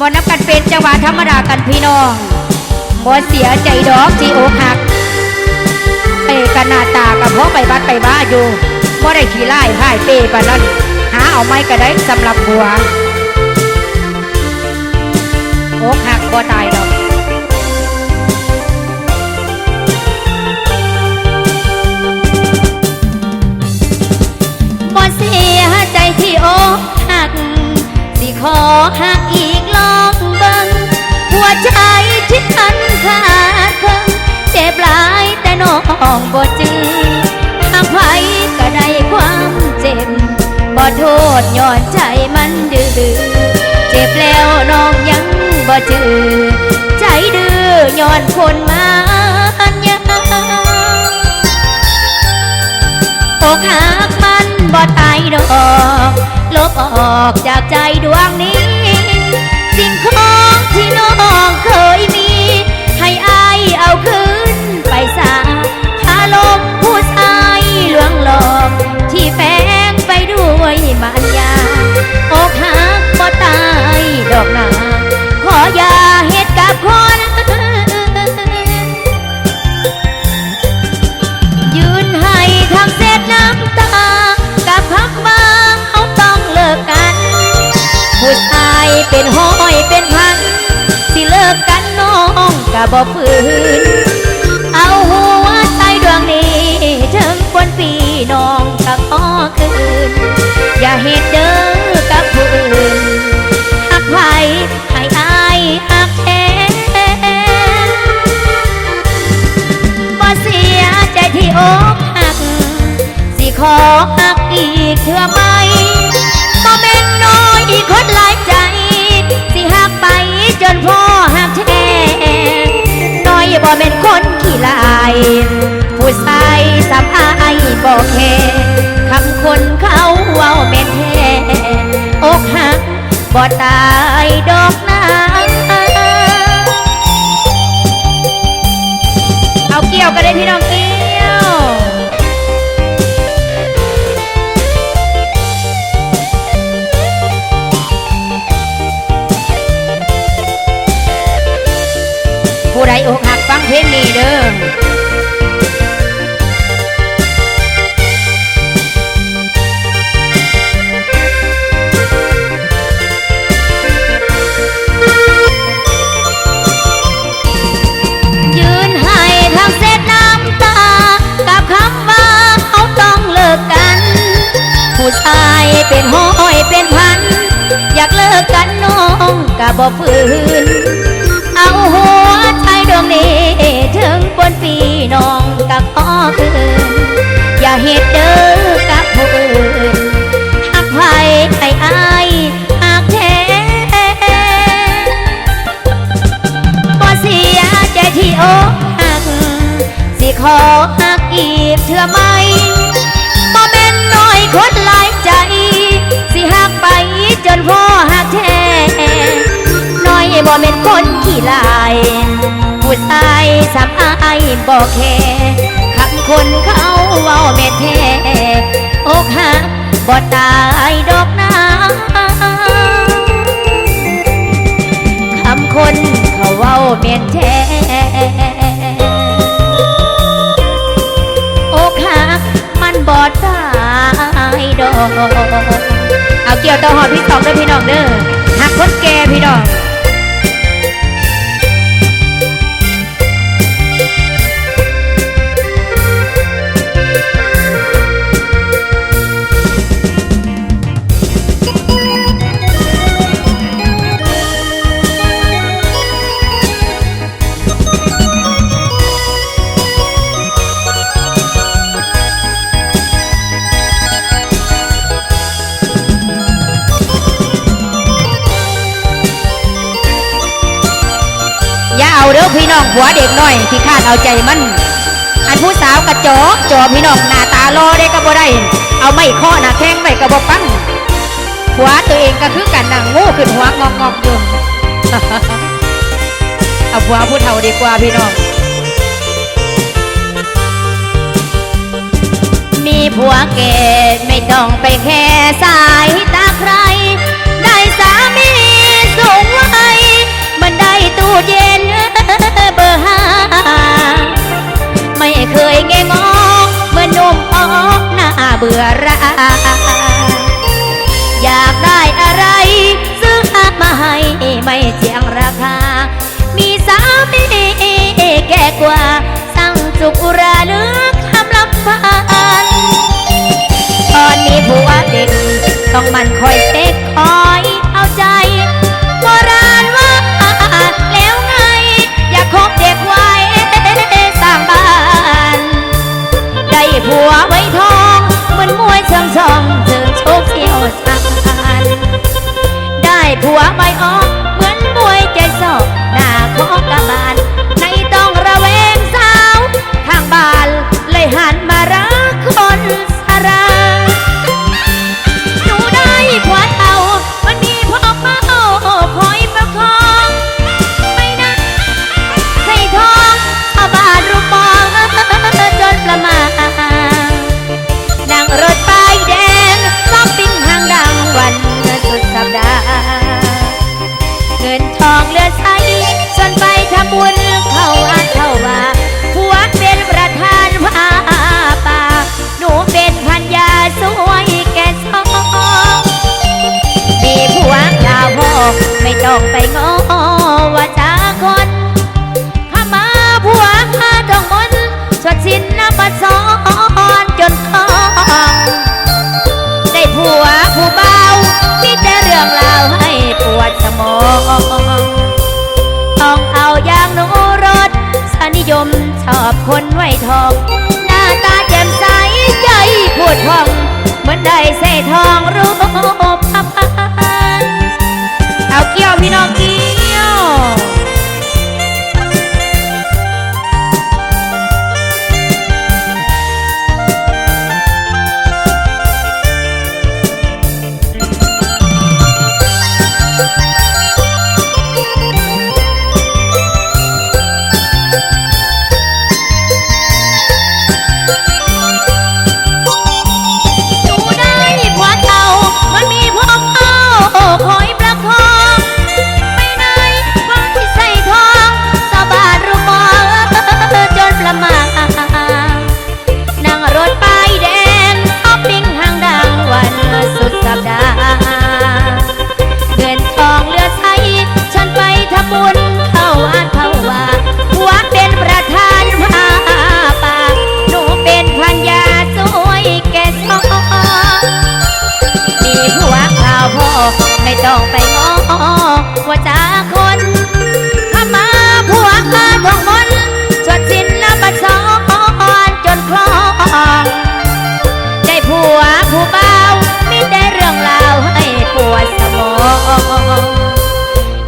มนนับกันเป็นจังหวะธรรมดากันพี่น้องบ่เสียใจดอกที่อกหักเปกันหน้าตากับพ่อไปบัดไปบ้าอยู่บ่ได้ขี้ไล่พ่ายเปปานนั้นหาเอาไม้ก็ได้สำหรับบัวอกหักบ่ตายดอกบ่เสียใจที่อกหักสิขอหักอีกลองเบิ่งหัวใจที่ทันขาดเพิ่งเจ็บหลายแต่น้องบ่จื้อหากไผก็ได้ความเจ็บบ่โทษย้อนใจมันดื้อเจ็บแล้วน้องยังบ่จื้อใจดื้อย้อนคนมันยังอกหักมันบ่ตายดอกลบออกจากใจดวงนี้สิ่งของที่น้องเคยมีให้อายเอาคืนไปซะคาลมผู้ชายลวงหลอกที่แฝงไปด้วยมารยาอกหักบ่ตายดอกนาขออย่าเฮ็ดกับคนยืนให้ทางเศษน้ำตากับคำว่าเขาต้องเลิกกันผู้ชายเป็นห้อยเป็นพันสิเลิกกันน้องก็บ่ฝืนเอาหัวใจดวงนี้ถึงคนปีน้องก็ขอคืนอย่าเฮ็ดเด้อกับผู้อื่นหักไว้ให้อายหักแท้บ่เสียใจที่อกหักสิขอหักอีกเทื่อไหมบ่แม่นน้อยคนหลายใจสิหักไปจนพ่อหักแท้น้อยบ่แม่นคนขี้ลายผู้ชายสำอายบ่แค่คำคนเขาเว้าแม่นแท้อกหักบ่ตายดอกนาเอาเกี่ยวกันได้พี่น้องเกี่ยวผู้ใดอกหักฟังเพลงนี้เด้อยืนให้ทางเศษน้ำตากับคำว่าเขาต้องเลิกกันผู้ชายเป็นห้อยเป็นพันอยากเลิกกันน้องก็บ่ฝืนเอาหัวใจดวงนี้ถึงบนปีน้องก็ขอคืนอย่าเฮ็ดเด้อกับผู้อื่นหักไว้ให้อายหักแท้บ่เสียใจที่อกหักสิขอหักอีกเทื่อไหมบ่แม่นน้อยคนหลายใจสิหักไปจนพ่อหักแท้น้อยบ่แม่นคนขี้ลายผู้ชายสำอายบ่แค่คำคนเขาเว้าแม่นแท้อกหักบ่ตายดอกนาคำคนเขาเว้าแม่นแท้อกหักมันบ่ตายดอกเอาเกี่ยวต่อหอดพี่สองเด้อพี่น้องเด้อหักคนแก่พี่น้องเอาเด้อพี่น้องหัวเด็กน้อยที่คาดเอาใจมันอันผู้สาวกระจอกจอพี่น้องหน้าตาลอได้ก็บ่ได้เอาไม่ข้อหน้าแข้งไม่กระบอกปังหัวตัวเองก็คือกันนั่งงูขึ้นหัวงอกๆอยู่ เอาหัวผู้เฒ่าดีกว่าพี่น้องมีผัวแก่ไม่ต้องไปแค่สายตาใครได้สามีสูงวั ไม่เจียงราคามีสามีแก่กว่าสั่งจุกราเลือกคำลำพันตอนมีผัวเด็กต้องมันคอยเซ็กคอยเอาใจโบราณว่าแล้วไงอย่าคบเด็กไว้สร้างบ้านได้ผัวไว้ทองเหมือนมวยเชิงช่องถึงโชคเที่ยวชาญได้ผัวไม่ออกเหมือนมวยใจสอบหน้าของกระบาลในต้องระแวงสาวทางบ้านเลยหันมารักคนสราหนูได้ผัวเท่ามันมีพ่อเมาคอยประคองไม่นะใส่ทองเอาบาทรูปมองจนประมาณนั่งรถป้ายแดงก็ปิ้งห้างดังวันสุดสัปดาห์เงินทองเหลือใช้จนไปทำบุญเข้าอันเข้าว่าผัวเป็นประธานผ้าป่าหนูเป็นพันยาสวยแก่ซองมีผัวลาพ่อไม่ต้องไปง้อว่าจ้าคนข้ามาผัวข้าต้องมนชดชินน้ำมาซ้อนจนคองได้ผัวผู้เบามีแต่เรื่องราวให้ปวดสมองต้องเอาอย่างหนูรถสนิยมชอบคนไว้ทองหน้าตาแจ่มใสใจพูดพองเหมือนได้ใส่ทองรูปพับเอาเกี่ยวพี่น้องเกี่ยวคอยประคองไม่นายว่าที่ใส่ทองสะบาดรูปมองจนประมาณนั่งรถป้ายแดงออฟปิ้งห้างดังวันสุดสัปดาห์เงินทองเหลือใช้ฉันไปทำบุญเข้าอันเข้าว่าผัวเป็นประธานผ้าป่าหนูเป็นพันยาสวยแก่ซองมีผัวข่าวพ่อไม่ต้องไปง้อว่าจ้าคนข้ามาผัวข้าทองมนชดชินน้ำบัดซ้อนจนคลองได้ผัวผู้เบามีแต่เรื่องราวให้ปวดสมอง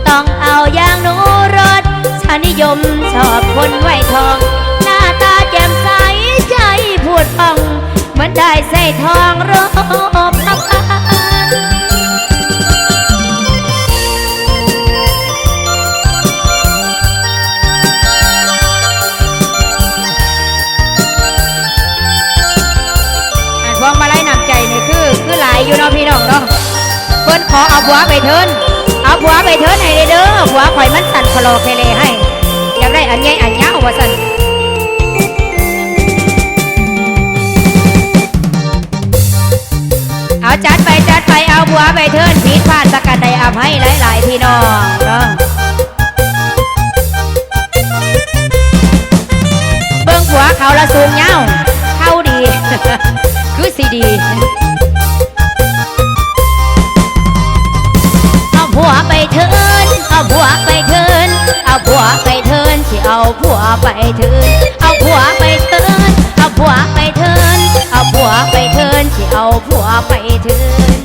ต้องเอาอย่างหนูรถชานิยมชอบคนไว้ทองหน้าตาแจ่มใสใจพูดพองเหมือนได้ใส่ทองรูปพับพวงมาลัยนำใจนี่คือหลายอยู่เนาะพี่น้องเนาะเพิ่นขอเอาผัวไปเทินเอาผัวไปเทินให้เด้อผัวข่อยมันสั่นคลอเคเลให้อยากได้อันใหญ่อันยาวว่าสั่นเอาจัดไปเอาผัวไปเทินผิดพลาดสักกันใดอภัยหลายพี่น้องเนาะเบิ่งผัวเขาละสูงเงาเข้าดี คือสีดีเอาผัวไปเทินเอาผัวไปเทินเอาผัวไปเทินที่เอาผัวไปเทินเอาผัวไปเทินเอาผัวไปเทินเอาผัวไปเทินที่เอาผัวไปเทิน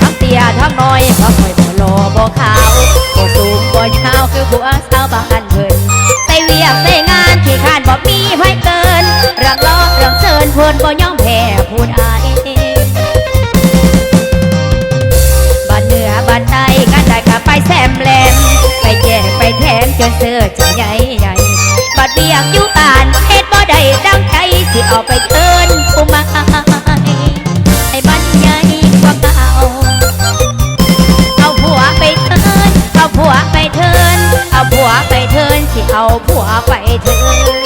ทั้งเตี้ยทั้งน้อยบ่ค่อยบ่โลบ่ขาวบ่สูงบ่ยาวคือผัวสาวบ้านเพิ่นใส่เวียกใส่งานขี้ข้านบ่มีไผเกินเรื่องล้อเรื่องเชิญเพิ่นบ่ยอมแพ้ผู้ใดบ้านเหนือบ้านใต้กันได้ก็ไปแซมแลมไปแจกไปแถมจนเสื้อจะใหญ่บัดเวียกอยู่บ้านเฮ็ดบ่ได้ดังใจสิเอาไปเทินผู้มาให้บ้านใหญ่กว่าเก่าเอาผัวไปเทินเอาผัวไปเทินเอาผัวไปเทินสิเอาผัวไปเทิน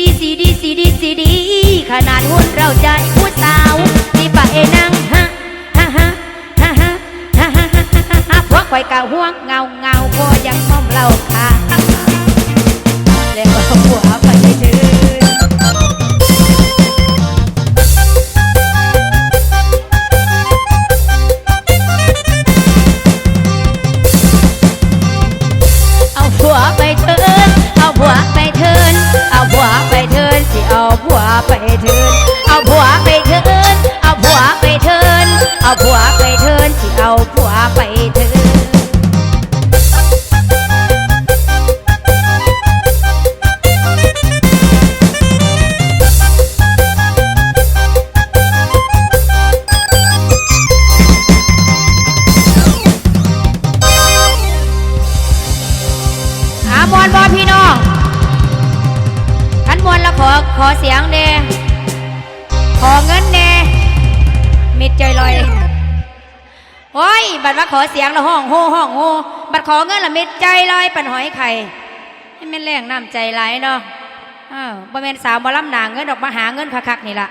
ดีขนาดหุ่นเราใจผู้สาวที่ไปนั่งฮะพวกข่อยกะห่วงเงาพอยังมอมเราค่ะแล้วหัวไปถึงเอาผัวไปเถินเอาผัวไปเถินเอาผัวไปเถินสิเอาผัวไปเถินเอาผัวไปเถินเอาผัวไปเถินเอาผัวไปเถินสิเอาผัวไปเถินมวนบอพี่น้องขันมวนแล้วขอเสียงเน่ขอเงินเน่มิดใจลอยโอ้ยบัดว่าขอเสียงแล้วห้องโฮบัดขอเงินละมิดใจลอยปันหอยไข่ให้แม่นแรงน้ำใจไหลเนาะบ่แม่นสาวบ่ลำหนาเงินดอกมาหาเงินคักๆนี่ล่ะ